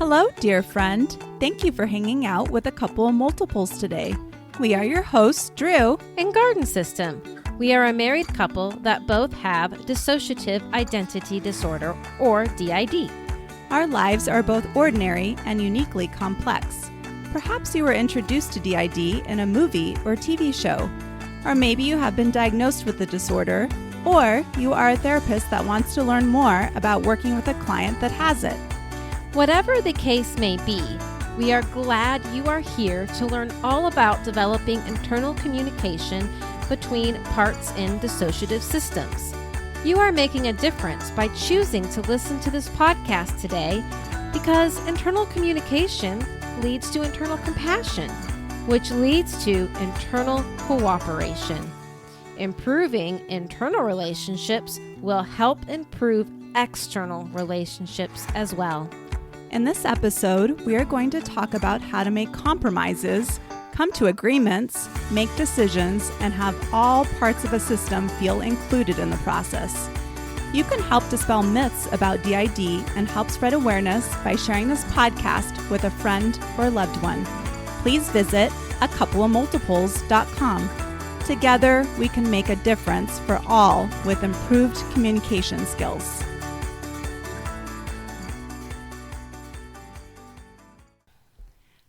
Hello, dear friend. Thank you for hanging out with a couple of multiples today. We are your hosts, Drew and Garden System. We are a married couple that both have dissociative identity disorder, or DID. Our lives are both ordinary and uniquely complex. Perhaps you were introduced to DID in a movie or TV show, or maybe you have been diagnosed with the disorder, or you are a therapist that wants to learn more about working with a client that has it. Whatever the case may be, we are glad you are here to learn all about developing internal communication between parts in dissociative systems. You are making a difference by choosing to listen to this podcast today because internal communication leads to internal compassion, which leads to internal cooperation. Improving internal relationships will help improve external relationships as well. In this episode, we are going to talk about how to make compromises, come to agreements, make decisions, and have all parts of a system feel included in the process. You can help dispel myths about DID and help spread awareness by sharing this podcast with a friend or loved one. Please visit acoupleofmultiples.com. Together, we can make a difference for all with improved communication skills.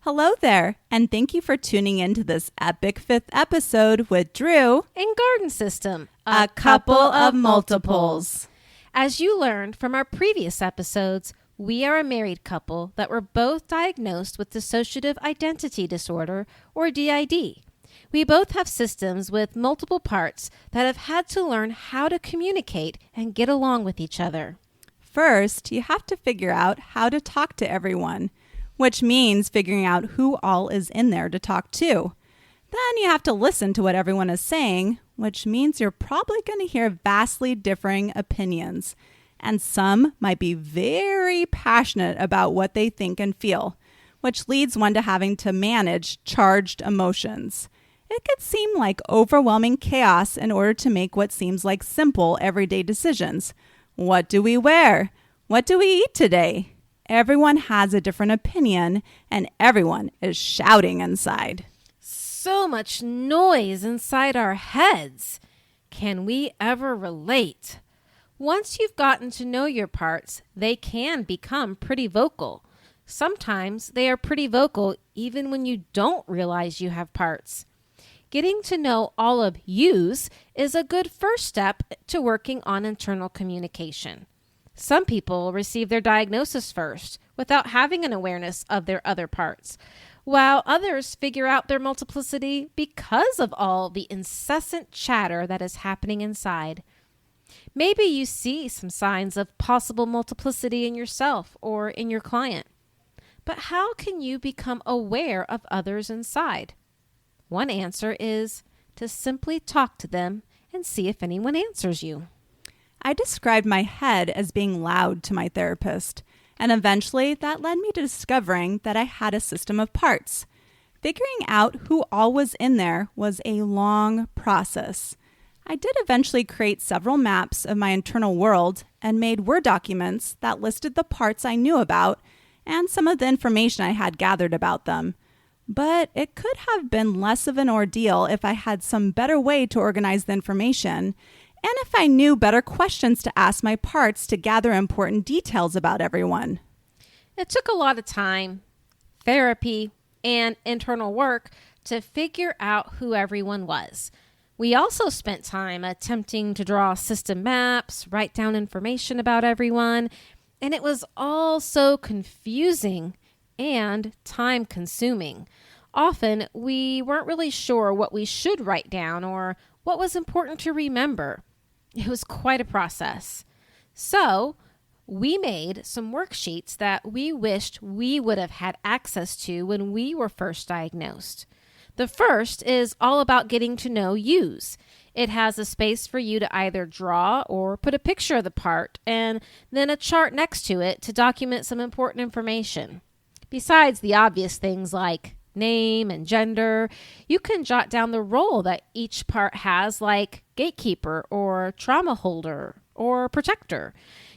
Hello there, and thank you for tuning into this epic 5th episode with Drew and Garden System, a couple of multiples. As you learned from our previous episodes, we are a married couple that were both diagnosed with dissociative identity disorder, or DID. We both have systems with multiple parts that have had to learn how to communicate and get along with each other. First, you have to figure out how to talk to everyone, which means figuring out who all is in there to talk to. Then you have to listen to what everyone is saying, which means you're probably going to hear vastly differing opinions. And some might be very passionate about what they think and feel, which leads one to having to manage charged emotions. It could seem like overwhelming chaos in order to make what seems like simple everyday decisions. What do we wear? What do we eat today? Everyone has a different opinion, and everyone is shouting inside. So much noise inside our heads. Can we ever relate? Once you've gotten to know your parts, they can become pretty vocal. Sometimes they are pretty vocal even when you don't realize you have parts. Getting to know all of yous is a good first step to working on internal communication. Some people receive their diagnosis first without having an awareness of their other parts, while others figure out their multiplicity because of all the incessant chatter that is happening inside. Maybe you see some signs of possible multiplicity in yourself or in your client. But how can you become aware of others inside? One answer is to simply talk to them and see if anyone answers you. I described my head as being loud to my therapist, and eventually that led me to discovering that I had a system of parts. Figuring out who all was in there was a long process. I did eventually create several maps of my internal world and made Word documents that listed the parts I knew about and some of the information I had gathered about them. But it could have been less of an ordeal if I had some better way to organize the information, and if I knew better questions to ask my parts to gather important details about everyone. It took a lot of time, therapy, and internal work to figure out who everyone was. We also spent time attempting to draw system maps, write down information about everyone, and it was all so confusing and time-consuming. Often, we weren't really sure what we should write down or what was important to remember. It was quite a process. So, we made some worksheets that we wished we would have had access to when we were first diagnosed. The first is all about getting to know yous. It has a space for you to either draw or put a picture of the part and then a chart next to it to document some important information. Besides the obvious things like name and gender, you can jot down the role that each part has, like gatekeeper or trauma holder or protector.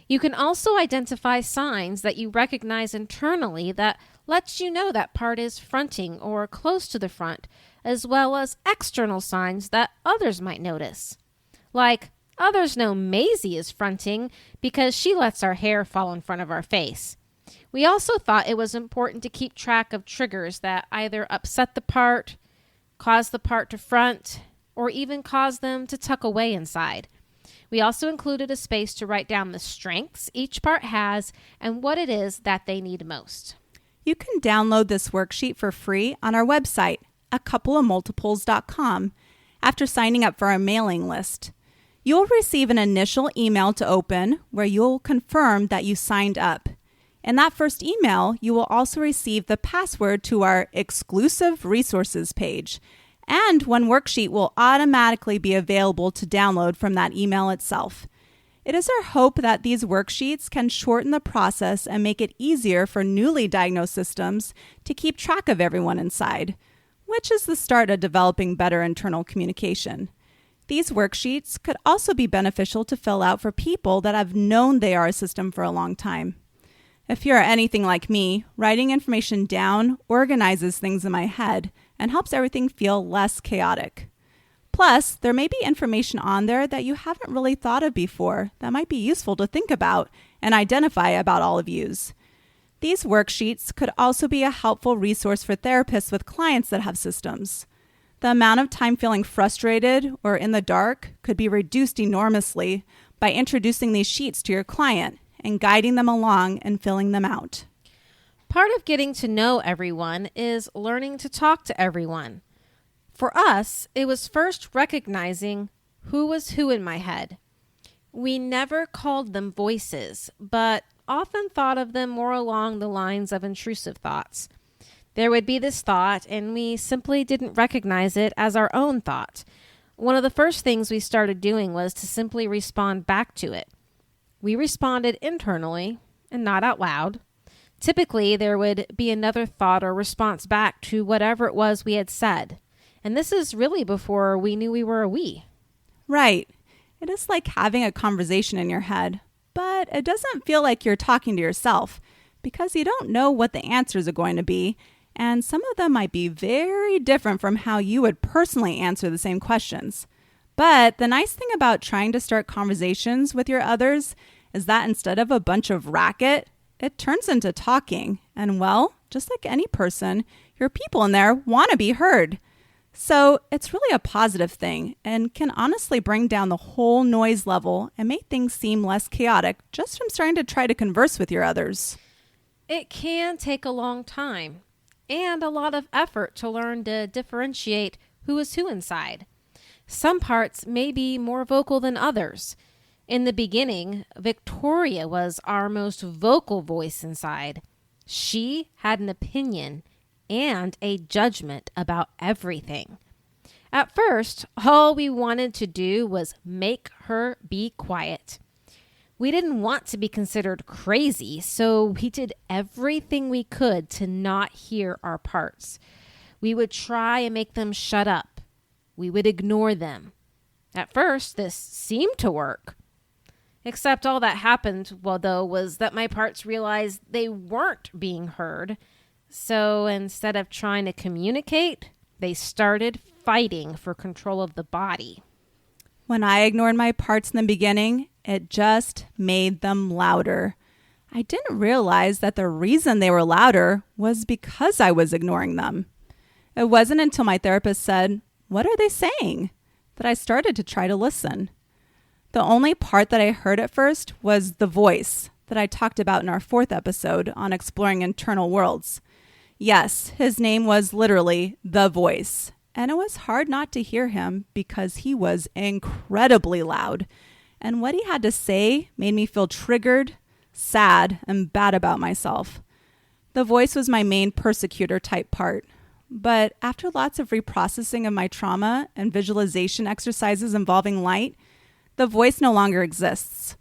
You can also identify signs that you recognize internally that lets you know that part is fronting or close to the front, as well as external signs that others might notice. Like, others know Maisie is fronting because she lets our hair fall in front of our face. We also thought it was important to keep track of triggers that either upset the part, cause the part to front, or even cause them to tuck away inside. We also included a space to write down the strengths each part has and what it is that they need most. You can download this worksheet for free on our website, acoupleofmultiples.com, after signing up for our mailing list. You'll receive an initial email to open where you'll confirm that you signed up. In that first email, you will also receive the password to our exclusive resources page, and one worksheet will automatically be available to download from that email itself. It is our hope that these worksheets can shorten the process and make it easier for newly diagnosed systems to keep track of everyone inside, which is the start of developing better internal communication. These worksheets could also be beneficial to fill out for people that have known they are a system for a long time. If you're anything like me, writing information down organizes things in my head and helps everything feel less chaotic. Plus, there may be information on there that you haven't really thought of before that might be useful to think about and identify about all of yous. These worksheets could also be a helpful resource for therapists with clients that have systems. The amount of time feeling frustrated or in the dark could be reduced enormously by introducing these sheets to your client and guiding them along and filling them out. Part of getting to know everyone is learning to talk to everyone. For us, it was first recognizing who was who in my head. We never called them voices, but often thought of them more along the lines of intrusive thoughts. There would be this thought, and we simply didn't recognize it as our own thought. One of the first things we started doing was to simply respond back to it. We responded internally and not out loud. Typically, there would be another thought or response back to whatever it was we had said. And this is really before we knew we were a we. Right. It is like having a conversation in your head, but it doesn't feel like you're talking to yourself because you don't know what the answers are going to be, and some of them might be very different from how you would personally answer the same questions. But the nice thing about trying to start conversations with your others is that instead of a bunch of racket, it turns into talking. And well, just like any person, your people in there want to be heard. So it's really a positive thing and can honestly bring down the whole noise level and make things seem less chaotic just from starting to try to converse with your others. It can take a long time and a lot of effort to learn to differentiate who is who inside. Some parts may be more vocal than others. In the beginning, Victoria was our most vocal voice inside. She had an opinion and a judgment about everything. At first, all we wanted to do was make her be quiet. We didn't want to be considered crazy, so we did everything we could to not hear our parts. We would try and make them shut up. We would ignore them. At first, this seemed to work. Except all that happened, was that my parts realized they weren't being heard. So instead of trying to communicate, they started fighting for control of the body. When I ignored my parts in the beginning, it just made them louder. I didn't realize that the reason they were louder was because I was ignoring them. It wasn't until my therapist said, "What are they saying?" that I started to try to listen. The only part that I heard at first was the voice that I talked about in our 4th episode on exploring internal worlds. Yes, his name was literally the voice, and it was hard not to hear him because he was incredibly loud, and what he had to say made me feel triggered, sad, and bad about myself. The voice was my main persecutor type part. But after lots of reprocessing of my trauma and visualization exercises involving light, the voice no longer exists.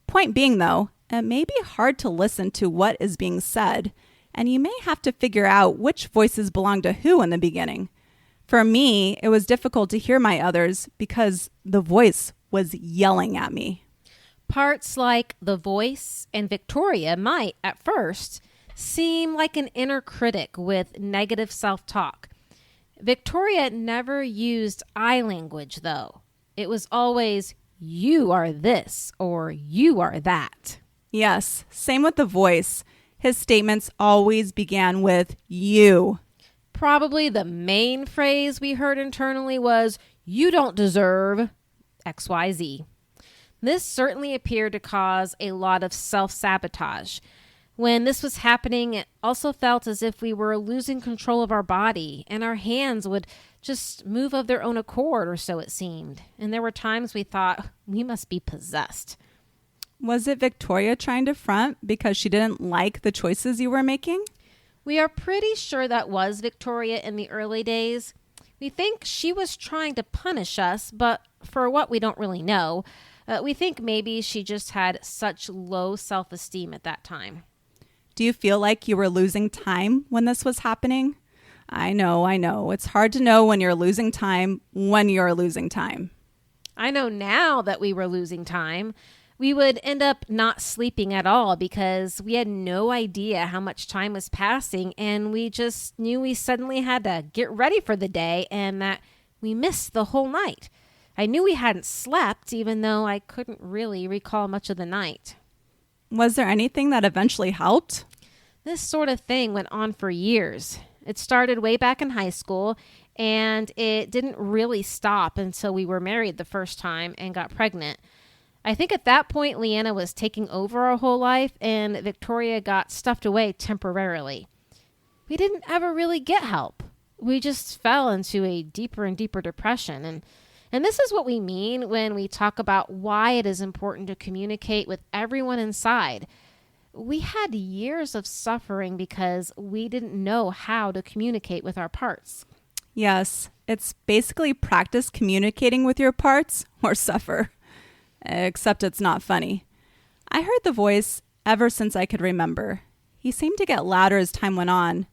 Point being, though, it may be hard to listen to what is being said, and you may have to figure out which voices belong to who in the beginning. For me, it was difficult to hear my others because the voice was yelling at me. Parts like the voice and Victoria might, at first, seem like an inner critic with negative self-talk. Victoria never used I language, though. It was always, you are this or you are that. Yes, same with the voice. His statements always began with you. Probably the main phrase we heard internally was, you don't deserve XYZ. This certainly appeared to cause a lot of self-sabotage. When this was happening, it also felt as if we were losing control of our body and our hands would just move of their own accord, or so it seemed. And there were times we thought, we must be possessed. Was it Victoria trying to front because she didn't like the choices you were making? We are pretty sure that was Victoria in the early days. We think she was trying to punish us, but for what we don't really know, we think maybe she just had such low self-esteem at that time. Do you feel like you were losing time when this was happening? I know. It's hard to know when you're losing time when you're losing time. I know now that we were losing time. We would end up not sleeping at all because we had no idea how much time was passing, and we just knew we suddenly had to get ready for the day and that we missed the whole night. I knew we hadn't slept, even though I couldn't really recall much of the night. Was there anything that eventually helped? This sort of thing went on for years. It started way back in high school, and it didn't really stop until we were married the first time and got pregnant. I think at that point, Leanna was taking over our whole life, and Victoria got stuffed away temporarily. We didn't ever really get help. We just fell into a deeper and deeper depression, and this is what we mean when we talk about why it is important to communicate with everyone inside. We had years of suffering because we didn't know how to communicate with our parts. Yes, it's basically practice communicating with your parts or suffer. Except it's not funny. I heard the voice ever since I could remember. He seemed to get louder as time went on.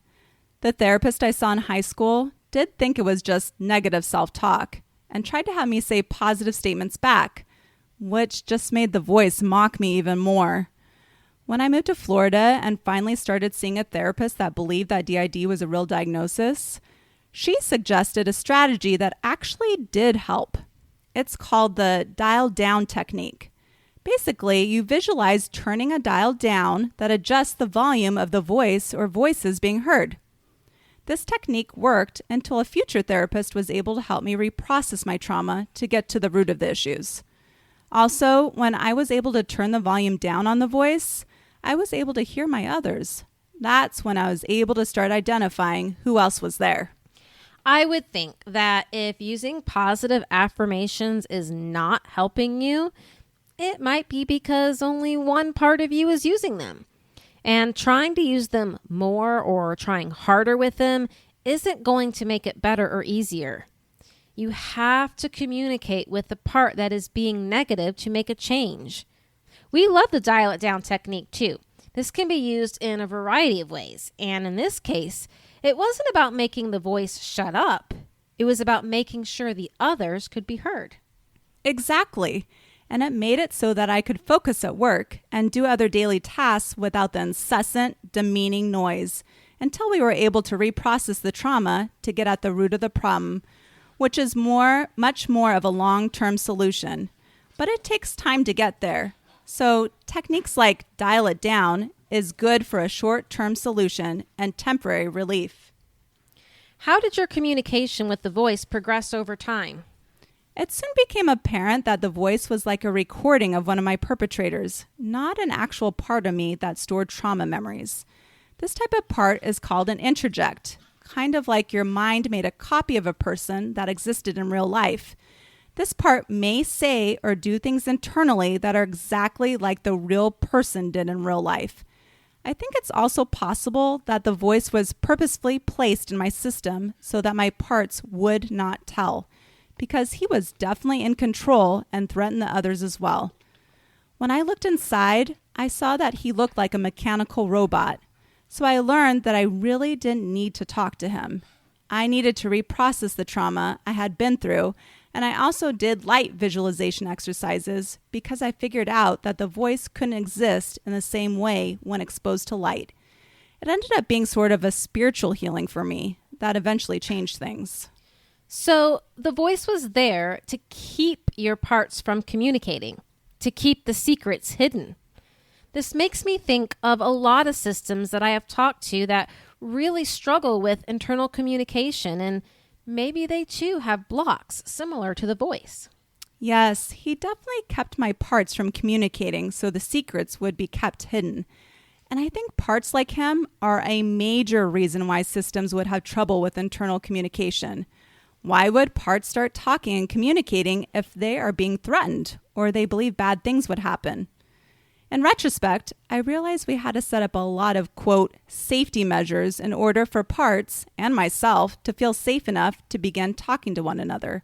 The therapist I saw in high school did think it was just negative self-talk and tried to have me say positive statements back, which just made the voice mock me even more. When I moved to Florida and finally started seeing a therapist that believed that DID was a real diagnosis, she suggested a strategy that actually did help. It's called the dial down technique. Basically, you visualize turning a dial down that adjusts the volume of the voice or voices being heard. This technique worked until a future therapist was able to help me reprocess my trauma to get to the root of the issues. Also, when I was able to turn the volume down on the voice, I was able to hear my others. That's when I was able to start identifying who else was there. I would think that if using positive affirmations is not helping you, it might be because only one part of you is using them. And trying to use them more or trying harder with them isn't going to make it better or easier. You have to communicate with the part that is being negative to make a change. We love the dial it down technique too. This can be used in a variety of ways. And in this case, it wasn't about making the voice shut up. It was about making sure the others could be heard. Exactly. And it made it so that I could focus at work and do other daily tasks without the incessant, demeaning noise until we were able to reprocess the trauma to get at the root of the problem, which is much more of a long-term solution. But it takes time to get there. So techniques like dial it down is good for a short-term solution and temporary relief. How did your communication with the voice progress over time? It soon became apparent that the voice was like a recording of one of my perpetrators, not an actual part of me that stored trauma memories. This type of part is called an introject, kind of like your mind made a copy of a person that existed in real life. This part may say or do things internally that are exactly like the real person did in real life. I think it's also possible that the voice was purposefully placed in my system so that my parts would not tell, because he was definitely in control and threatened the others as well. When I looked inside, I saw that he looked like a mechanical robot. So I learned that I really didn't need to talk to him. I needed to reprocess the trauma I had been through And I also did light visualization exercises because I figured out that the voice couldn't exist in the same way when exposed to light. It ended up being sort of a spiritual healing for me that eventually changed things. So the voice was there to keep your parts from communicating, to keep the secrets hidden. This makes me think of a lot of systems that I have talked to that really struggle with internal communication, and maybe they too have blocks similar to the voice. Yes, he definitely kept my parts from communicating so the secrets would be kept hidden. And I think parts like him are a major reason why systems would have trouble with internal communication. Why would parts start talking and communicating if they are being threatened or they believe bad things would happen? In retrospect, I realized we had to set up a lot of, quote, safety measures in order for parts and myself to feel safe enough to begin talking to one another.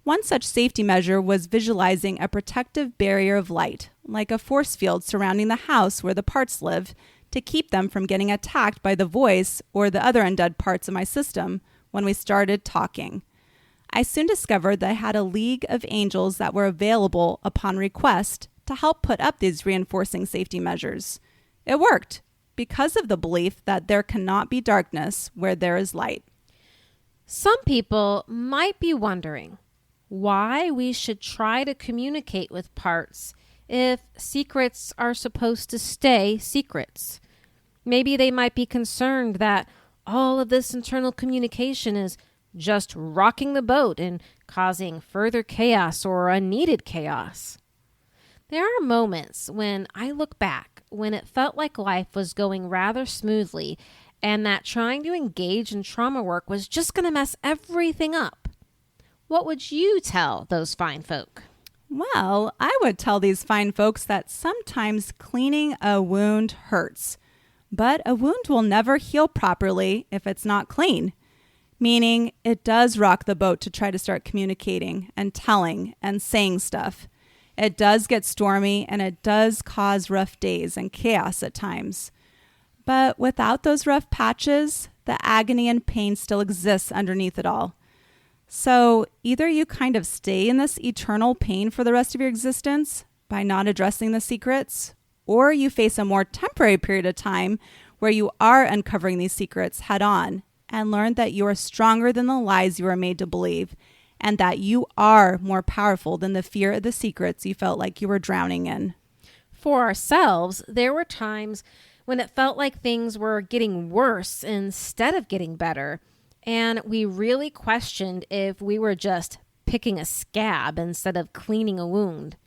One such safety measure was visualizing a protective barrier of light, like a force field surrounding the house where the parts live, to keep them from getting attacked by the voice or the other undead parts of my system when we started talking. I soon discovered that I had a league of angels that were available upon request to help put up these reinforcing safety measures. It worked because of the belief that there cannot be darkness where there is light. Some people might be wondering why we should try to communicate with parts if secrets are supposed to stay secrets. Maybe they might be concerned that all of this internal communication is just rocking the boat and causing further chaos or unneeded chaos. There are moments when I look back when it felt like life was going rather smoothly and that trying to engage in trauma work was just going to mess everything up. What would you tell those fine folk? Well, I would tell these fine folks that sometimes cleaning a wound hurts, but a wound will never heal properly if it's not clean, meaning it does rock the boat to try to start communicating and telling and saying stuff. It does get stormy and it does cause rough days and chaos at times. But without those rough patches, the agony and pain still exists underneath it all. So either you kind of stay in this eternal pain for the rest of your existence by not addressing the secrets, or you face a more temporary period of time where you are uncovering these secrets head on and learn that you are stronger than the lies you are made to believe, and that you are more powerful than the fear of the secrets you felt like you were drowning in. For ourselves, there were times when it felt like things were getting worse instead of getting better, and we really questioned if we were just picking a scab instead of cleaning a wound.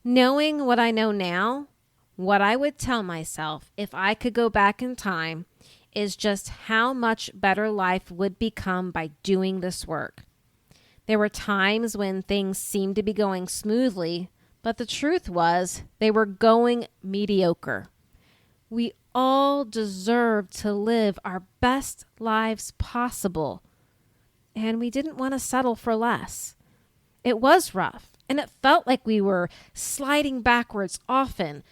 Knowing what I know now, what I would tell myself if I could go back in time is just how much better life would become by doing this work. There were times when things seemed to be going smoothly, but the truth was they were going mediocre. We all deserve to live our best lives possible, and we didn't want to settle for less. It was rough, and it felt like we were sliding backwards often,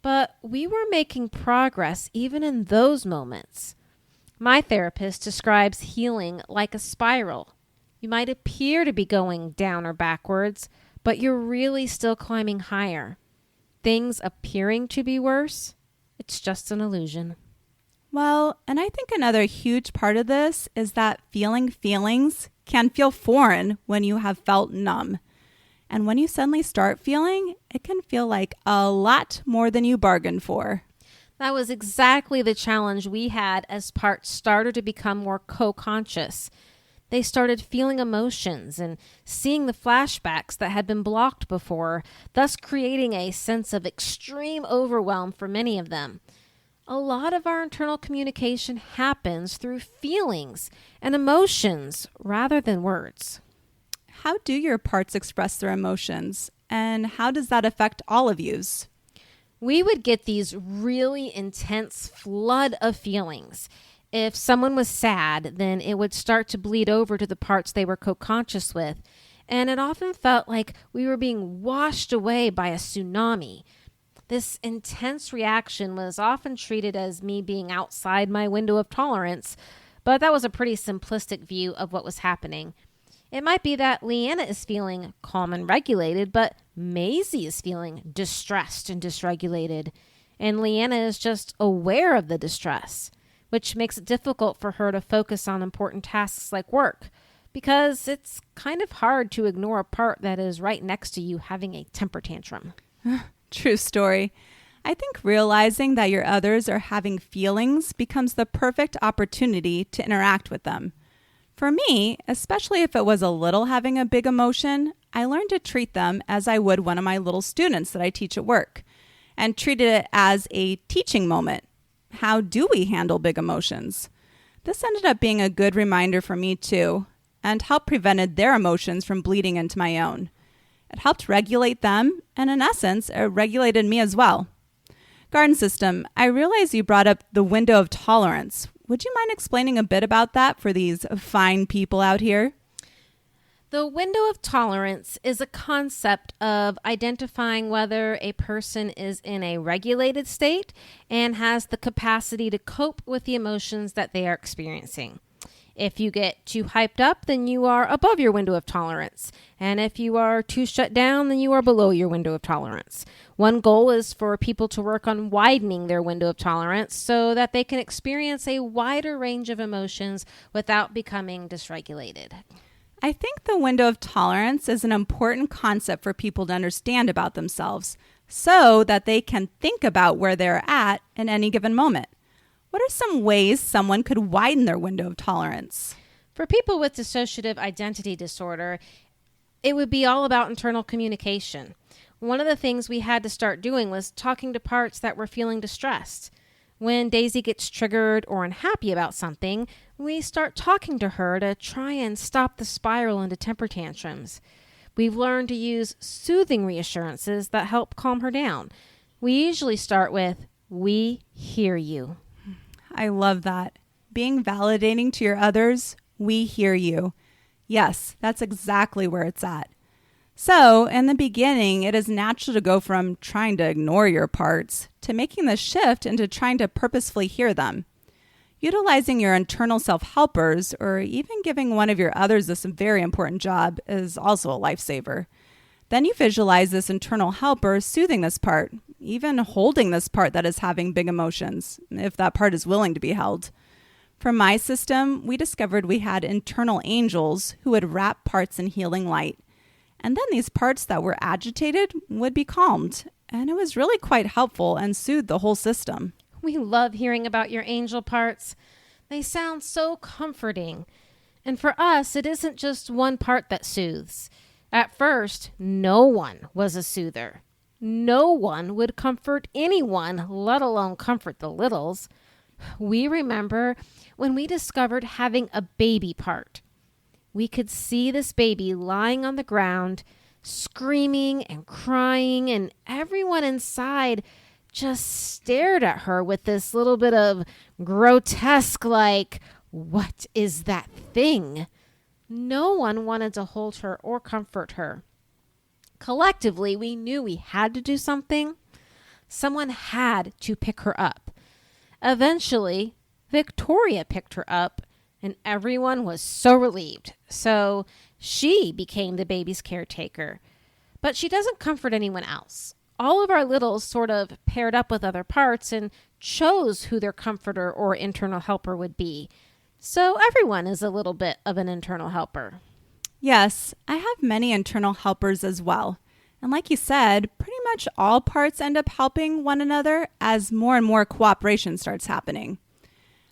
but we were making progress even in those moments. My therapist describes healing like a spiral. You might appear to be going down or backwards, but you're really still climbing higher. Things appearing to be worse, it's just an illusion. Well, and I think another huge part of this is that feeling feelings can feel foreign when you have felt numb. And when you suddenly start feeling, it can feel like a lot more than you bargained for. That was exactly the challenge we had as parts started to become more co-conscious. They started feeling emotions and seeing the flashbacks that had been blocked before, thus creating a sense of extreme overwhelm for many of them. A lot of our internal communication happens through feelings and emotions rather than words. How do your parts express their emotions, and how does that affect all of yous? We would get these really intense flood of feelings. If someone was sad, then it would start to bleed over to the parts they were co-conscious with, and it often felt like we were being washed away by a tsunami. This intense reaction was often treated as me being outside my window of tolerance, but that was a pretty simplistic view of what was happening. It might be that Leanna is feeling calm and regulated, but Maisie is feeling distressed and dysregulated. And Leanna is just aware of the distress, which makes it difficult for her to focus on important tasks like work, because it's kind of hard to ignore a part that is right next to you having a temper tantrum. True story. I think realizing that your others are having feelings becomes the perfect opportunity to interact with them. For me, especially if it was a little having a big emotion, I learned to treat them as I would one of my little students that I teach at work, and treated it as a teaching moment. How do we handle big emotions? This ended up being a good reminder for me too, and helped prevented their emotions from bleeding into my own. It helped regulate them, and in essence, it regulated me as well. Garden System, I realize you brought up the window of tolerance. Would you mind explaining a bit about that for these fine people out here? The window of tolerance is a concept of identifying whether a person is in a regulated state and has the capacity to cope with the emotions that they are experiencing. If you get too hyped up, then you are above your window of tolerance. And if you are too shut down, then you are below your window of tolerance. One goal is for people to work on widening their window of tolerance so that they can experience a wider range of emotions without becoming dysregulated. I think the window of tolerance is an important concept for people to understand about themselves so that they can think about where they're at in any given moment. What are some ways someone could widen their window of tolerance? For people with dissociative identity disorder, it would be all about internal communication. One of the things we had to start doing was talking to parts that were feeling distressed. When Daisy gets triggered or unhappy about something, we start talking to her to try and stop the spiral into temper tantrums. We've learned to use soothing reassurances that help calm her down. We usually start with, "We hear you." I love that. Being validating to your others, we hear you. Yes, that's exactly where it's at. So, in the beginning, it is natural to go from trying to ignore your parts to making the shift into trying to purposefully hear them. Utilizing your internal self-helpers or even giving one of your others this very important job is also a lifesaver. Then you visualize this internal helper soothing this part, even holding this part that is having big emotions, if that part is willing to be held. For my system, we discovered we had internal angels who would wrap parts in healing light. And then these parts that were agitated would be calmed. And it was really quite helpful and soothed the whole system. We love hearing about your angel parts. They sound so comforting. And for us, it isn't just one part that soothes. At first, no one was a soother. No one would comfort anyone, let alone comfort the littles. We remember when we discovered having a baby part. We could see this baby lying on the ground, screaming and crying, and everyone inside just stared at her with this little bit of grotesque, like, "What is that thing?" No one wanted to hold her or comfort her. Collectively, we knew we had to do something. Someone had to pick her up. Eventually, Victoria picked her up, and everyone was so relieved. So she became the baby's caretaker. But she doesn't comfort anyone else. All of our littles sort of paired up with other parts and chose who their comforter or internal helper would be. So everyone is a little bit of an internal helper. Yes, I have many internal helpers as well. And like you said, pretty much all parts end up helping one another as more and more cooperation starts happening.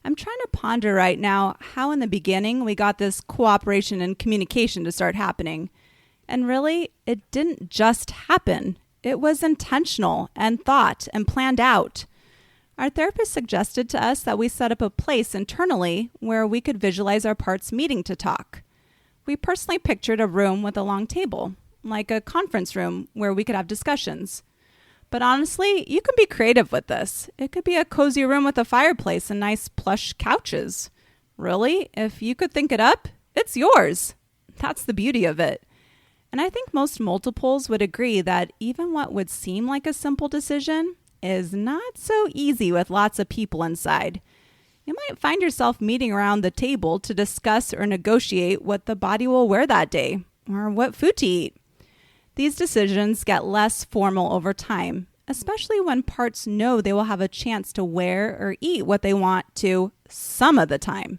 I'm trying to ponder right now how in the beginning we got this cooperation and communication to start happening. And really, it didn't just happen. It was intentional and thought and planned out. Our therapist suggested to us that we set up a place internally where we could visualize our parts meeting to talk. We personally pictured a room with a long table, like a conference room where we could have discussions. But honestly, you can be creative with this. It could be a cozy room with a fireplace and nice plush couches. Really, if you could think it up, it's yours. That's the beauty of it. And I think most multiples would agree that even what would seem like a simple decision is not so easy with lots of people inside. You might find yourself meeting around the table to discuss or negotiate what the body will wear that day or what food to eat. These decisions get less formal over time, especially when parts know they will have a chance to wear or eat what they want to some of the time.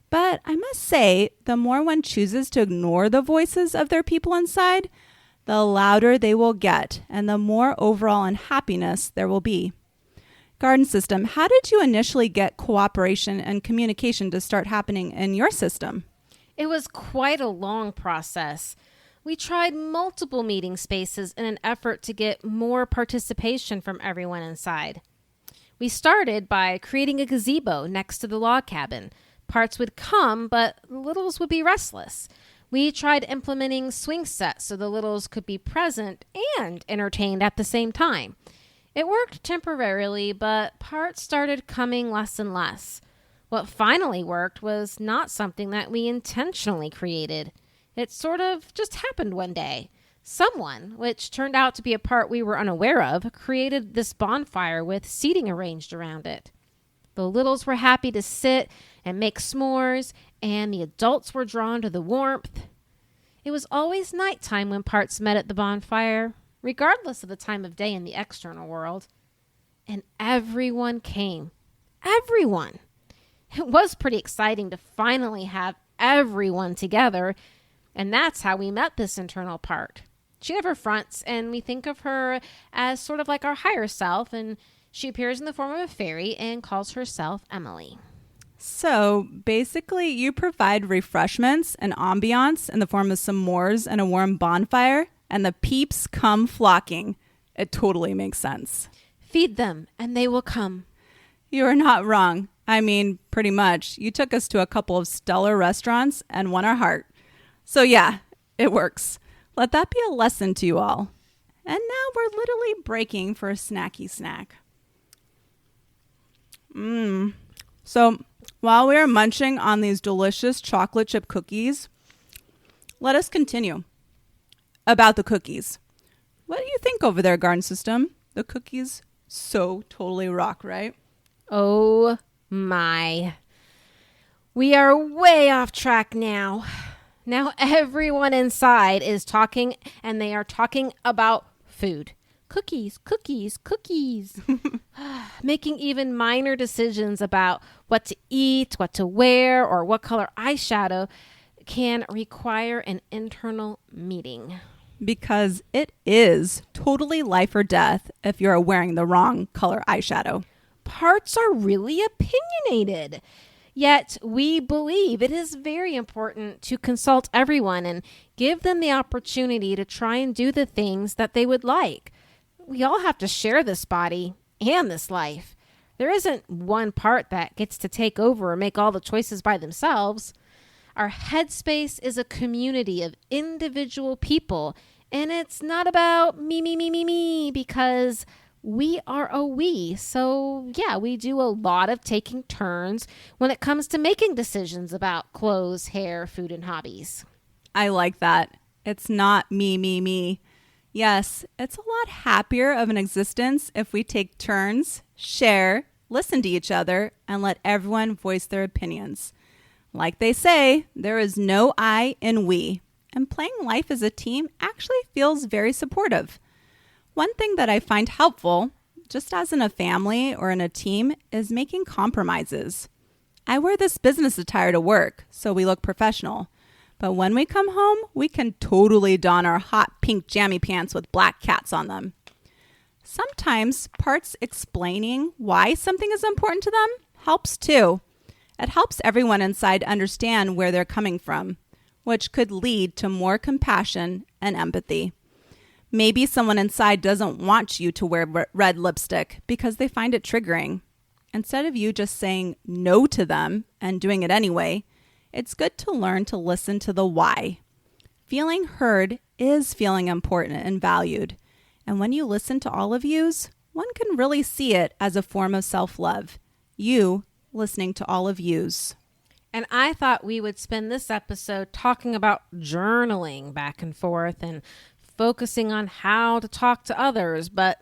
But I must say, the more one chooses to ignore the voices of their people inside, the louder they will get and the more overall unhappiness there will be. Garden system, how did you initially get cooperation and communication to start happening in your system? It was quite a long process. We tried multiple meeting spaces in an effort to get more participation from everyone inside. We started by creating a gazebo next to the log cabin. Parts would come, but the littles would be restless. We tried implementing swing sets so the littles could be present and entertained at the same time. It worked temporarily, but parts started coming less and less. What finally worked was not something that we intentionally created. It sort of just happened one day. Someone, which turned out to be a part we were unaware of, created this bonfire with seating arranged around it. The littles were happy to sit and make s'mores, and the adults were drawn to the warmth. It was always nighttime when parts met at the bonfire, regardless of the time of day in the external world. And everyone came. Everyone. It was pretty exciting to finally have everyone together, and that's how we met this internal part. She never fronts, and we think of her as sort of like our higher self, and she appears in the form of a fairy and calls herself Emily. So basically, you provide refreshments and ambiance in the form of some s'mores and a warm bonfire, and the peeps come flocking. It totally makes sense. Feed them, and they will come. You are not wrong. I mean, pretty much. You took us to a couple of stellar restaurants and won our heart. So yeah, it works. Let that be a lesson to you all. And now we're literally breaking for a snacky snack. So while we are munching on these delicious chocolate chip cookies, let us continue. About the cookies. What do you think over there, Garden System? The cookies so totally rock, right? Oh my. We are way off track now. Now everyone inside is talking, and they are talking about food. Cookies, cookies, cookies. Making even minor decisions about what to eat, what to wear, or what color eyeshadow can require an internal meeting. Because it is totally life or death if you're wearing the wrong color eyeshadow. Parts are really opinionated. Yet we believe it is very important to consult everyone and give them the opportunity to try and do the things that they would like. We all have to share this body and this life. There isn't one part that gets to take over or make all the choices by themselves. Our headspace is a community of individual people, and it's not about me, because we are a we. So yeah, we do a lot of taking turns when it comes to making decisions about clothes, hair, food, and hobbies. I like that. It's not me. Yes, it's a lot happier of an existence if we take turns, share, listen to each other, and let everyone voice their opinions. Like they say, there is no I in we, and playing life as a team actually feels very supportive. One thing that I find helpful, just as in a family or in a team, is making compromises. I wear this business attire to work, so we look professional. But when we come home, we can totally don our hot pink jammy pants with black cats on them. Sometimes parts explaining why something is important to them helps too. It helps everyone inside understand where they're coming from, which could lead to more compassion and empathy. Maybe someone inside doesn't want you to wear red lipstick because they find it triggering. Instead of you just saying no to them and doing it anyway, it's good to learn to listen to the why. Feeling heard is feeling important and valued. And when you listen to all of yous, one can really see it as a form of self-love. You listening to all of yous. And I thought we would spend this episode talking about journaling back and forth and focusing on how to talk to others. But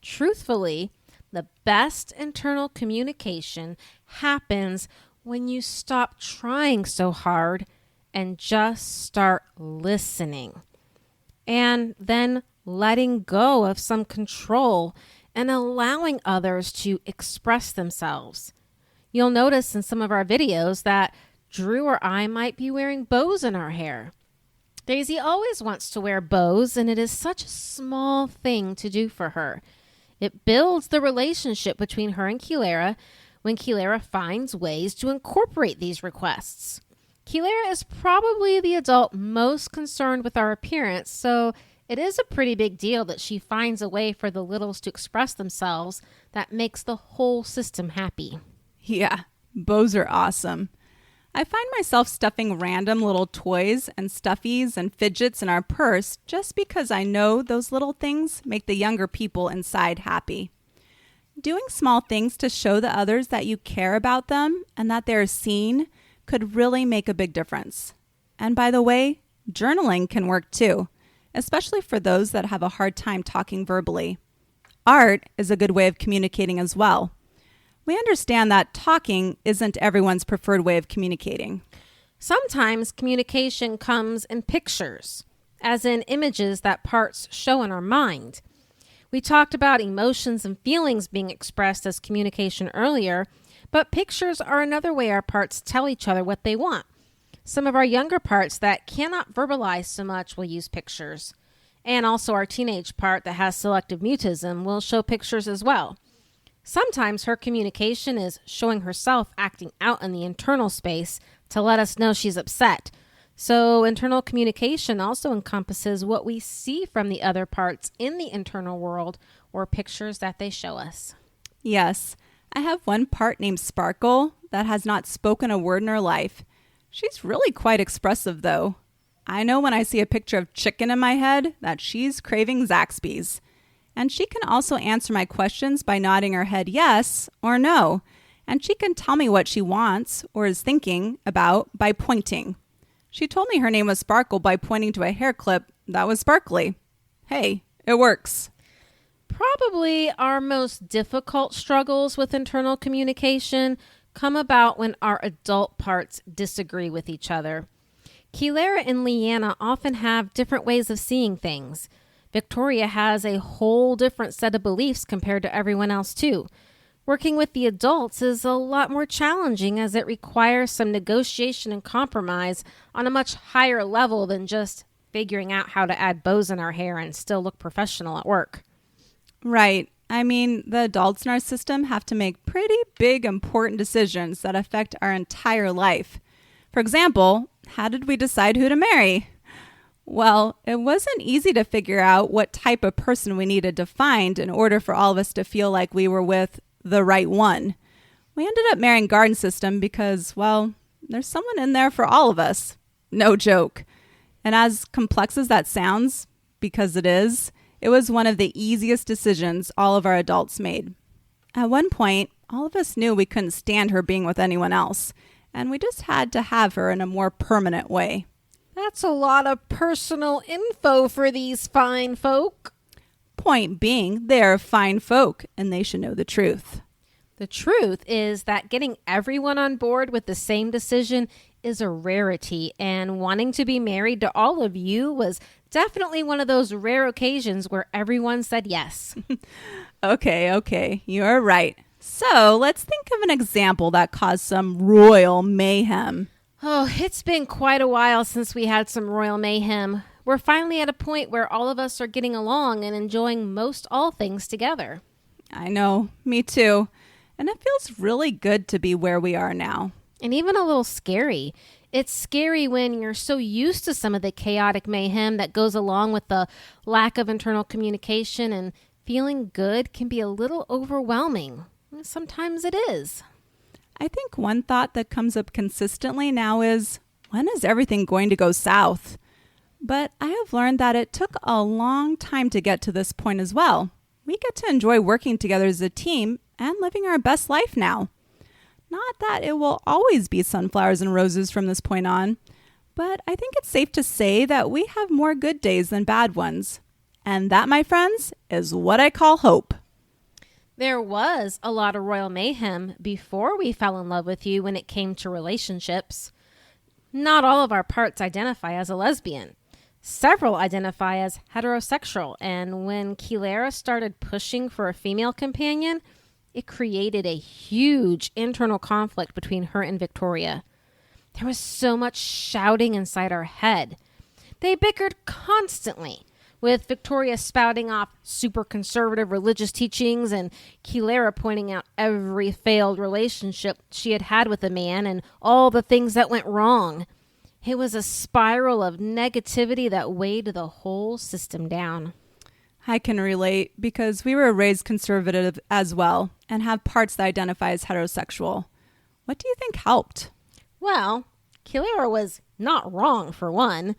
truthfully, The best internal communication happens when you stop trying so hard and just start listening. And then letting go of some control and allowing others to express themselves. You'll notice in some of our videos that Drew or I might be wearing bows in our hair. Daisy always wants to wear bows, and it is such a small thing to do for her. It builds the relationship between her and Keelara when Keelara finds ways to incorporate these requests. Keelara is probably the adult most concerned with our appearance, so it is a pretty big deal that she finds a way for the littles to express themselves that makes the whole system happy. Yeah, bows are awesome. I find myself stuffing random little toys and stuffies and fidgets in our purse just because I know those little things make the younger people inside happy. Doing small things to show the others that you care about them and that they're seen could really make a big difference. And by the way, journaling can work too, especially for those that have a hard time talking verbally. Art is a good way of communicating as well. We understand that talking isn't everyone's preferred way of communicating. Sometimes communication comes in pictures, as in images that parts show in our mind. We talked about emotions and feelings being expressed as communication earlier, but pictures are another way our parts tell each other what they want. Some of our younger parts that cannot verbalize so much will use pictures. And also our teenage part that has selective mutism will show pictures as well. Sometimes her communication is showing herself acting out in the internal space to let us know she's upset. So internal communication also encompasses what we see from the other parts in the internal world or pictures that they show us. Yes, I have one part named Sparkle that has not spoken a word in her life. She's really quite expressive though. I know when I see a picture of chicken in my head that she's craving Zaxby's. And she can also answer my questions by nodding her head yes or no. And she can tell me what she wants or is thinking about by pointing. She told me her name was Sparkle by pointing to a hair clip that was sparkly. Hey, it works. Probably our most difficult struggles with internal communication come about when our adult parts disagree with each other. Keelara and Leanna often have different ways of seeing things. Victoria has a whole different set of beliefs compared to everyone else too. Working with the adults is a lot more challenging as it requires some negotiation and compromise on a much higher level than just figuring out how to add bows in our hair and still look professional at work. Right. I mean, the adults in our system have to make pretty big, important decisions that affect our entire life. For example, how did we decide who to marry? Well, it wasn't easy to figure out what type of person we needed to find in order for all of us to feel like we were with the right one. We ended up marrying Garden System because, well, there's someone in there for all of us. No joke. And as complex as that sounds, because it was one of the easiest decisions all of our adults made. At one point, all of us knew we couldn't stand her being with anyone else, and we just had to have her in a more permanent way. That's a lot of personal info for these fine folk. Point being, they're fine folk, and they should know the truth. The truth is that getting everyone on board with the same decision is a rarity, and wanting to be married to all of you was definitely one of those rare occasions where everyone said yes. Okay, you're right. So let's think of an example that caused some royal mayhem. Oh, it's been quite a while since we had some royal mayhem. We're finally at a point where all of us are getting along and enjoying most all things together. I know, me too. And it feels really good to be where we are now. And even a little scary. It's scary when you're so used to some of the chaotic mayhem that goes along with the lack of internal communication, and feeling good can be a little overwhelming. Sometimes it is. I think one thought that comes up consistently now is, when is everything going to go south? But I have learned that it took a long time to get to this point as well. We get to enjoy working together as a team and living our best life now. Not that it will always be sunflowers and roses from this point on, but I think it's safe to say that we have more good days than bad ones. And that, my friends, is what I call hope. There was a lot of royal mayhem before we fell in love with you when it came to relationships. Not all of our parts identify as a lesbian. Several identify as heterosexual, and when Kilera started pushing for a female companion, it created a huge internal conflict between her and Victoria. There was so much shouting inside our head. They bickered constantly, with Victoria spouting off super conservative religious teachings and Kilera pointing out every failed relationship she had had with a man and all the things that went wrong. It was a spiral of negativity that weighed the whole system down. I can relate because we were raised conservative as well and have parts that identify as heterosexual. What do you think helped? Well, Kilera was not wrong for one.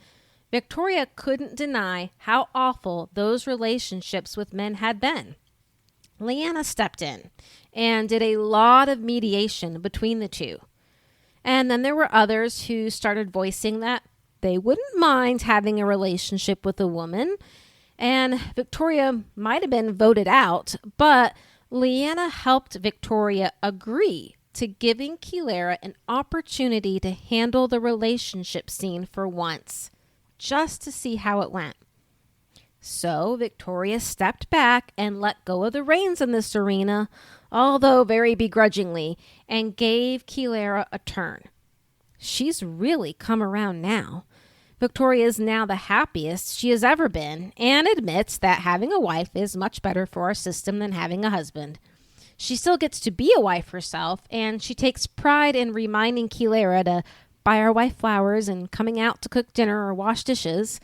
Victoria couldn't deny how awful those relationships with men had been. Leanna stepped in and did a lot of mediation between the two. And then there were others who started voicing that they wouldn't mind having a relationship with a woman. And Victoria might have been voted out, but Leanna helped Victoria agree to giving Kilera an opportunity to handle the relationship scene for once, just to see how it went. So Victoria stepped back and let go of the reins in this arena, although very begrudgingly, and gave Kilera a turn. She's really come around now. Victoria is now the happiest she has ever been and admits that having a wife is much better for our system than having a husband. She still gets to be a wife herself, and she takes pride in reminding Kilera to buy our wife flowers and coming out to cook dinner or wash dishes.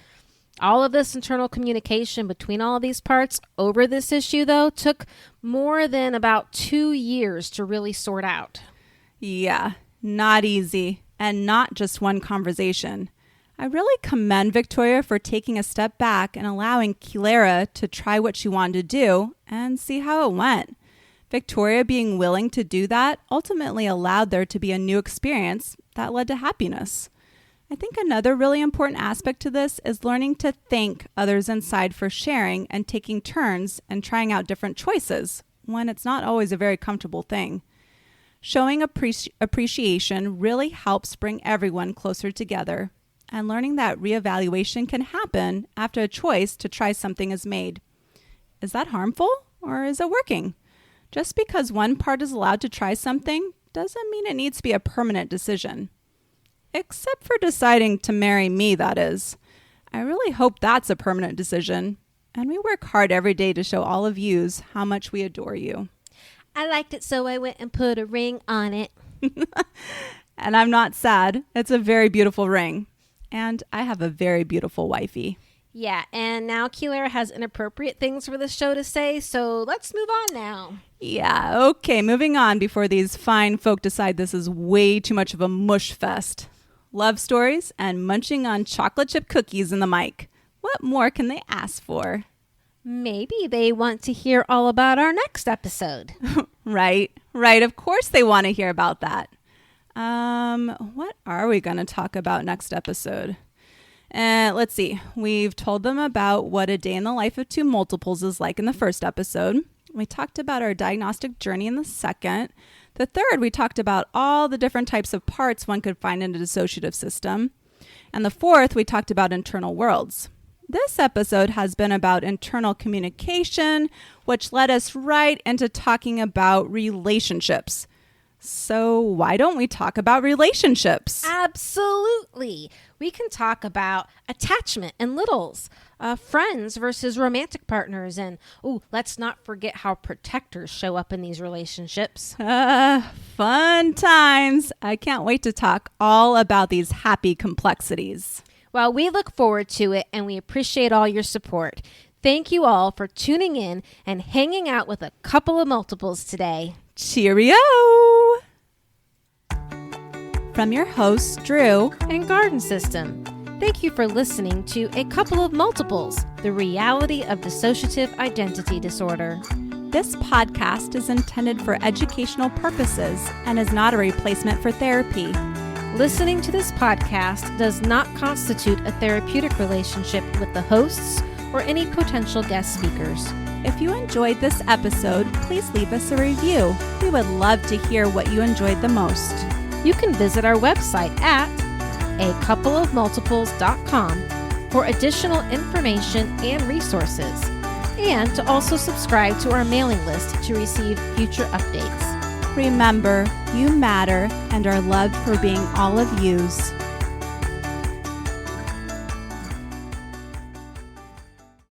All of this internal communication between all of these parts over this issue, though, took more than about 2 years to really sort out. Yeah, not easy, and not just one conversation. I really commend Victoria for taking a step back and allowing Kilera to try what she wanted to do and see how it went. Victoria being willing to do that ultimately allowed there to be a new experience that led to happiness. I think another really important aspect to this is learning to thank others inside for sharing and taking turns and trying out different choices when it's not always a very comfortable thing. Showing appreciation really helps bring everyone closer together, and learning that reevaluation can happen after a choice to try something is made. Is that harmful or is it working? Just because one part is allowed to try something doesn't mean it needs to be a permanent decision. Except for deciding to marry me, that is. I really hope that's a permanent decision. And we work hard every day to show all of yous how much we adore you. I liked it, so I went and put a ring on it. And I'm not sad. It's a very beautiful ring. And I have a very beautiful wifey. Yeah, and now Kilera has inappropriate things for the show to say, so let's move on now. Yeah, okay, moving on before these fine folk decide this is way too much of a mush fest. Love stories and munching on chocolate chip cookies in the mic. What more can they ask for? Maybe they want to hear all about our next episode. Right. Of course they want to hear about that. What are we going to talk about next episode? Let's see. We've told them about what a day in the life of two multiples is like in the first episode. We talked about our diagnostic journey in the second. The third, we talked about all the different types of parts one could find in a dissociative system. And the fourth, we talked about internal worlds. This episode has been about internal communication, which led us right into talking about relationships. So why don't we talk about relationships? Absolutely. We can talk about attachment and littles, friends versus romantic partners, and let's not forget how protectors show up in these relationships. Fun times. I can't wait to talk all about these happy complexities. Well, we look forward to it, and we appreciate all your support. Thank you all for tuning in and hanging out with a couple of multiples today. Cheerio! From your hosts, Drew and Garden System. Thank you for listening to A Couple of Multiples, the reality of dissociative identity disorder. This podcast is intended for educational purposes and is not a replacement for therapy. Listening to this podcast does not constitute a therapeutic relationship with the hosts or any potential guest speakers. If you enjoyed this episode, please leave us a review. We would love to hear what you enjoyed the most. You can visit our website at acoupleofmultiples.com for additional information and resources, and to also subscribe to our mailing list to receive future updates. Remember, you matter and are loved for being all of yous.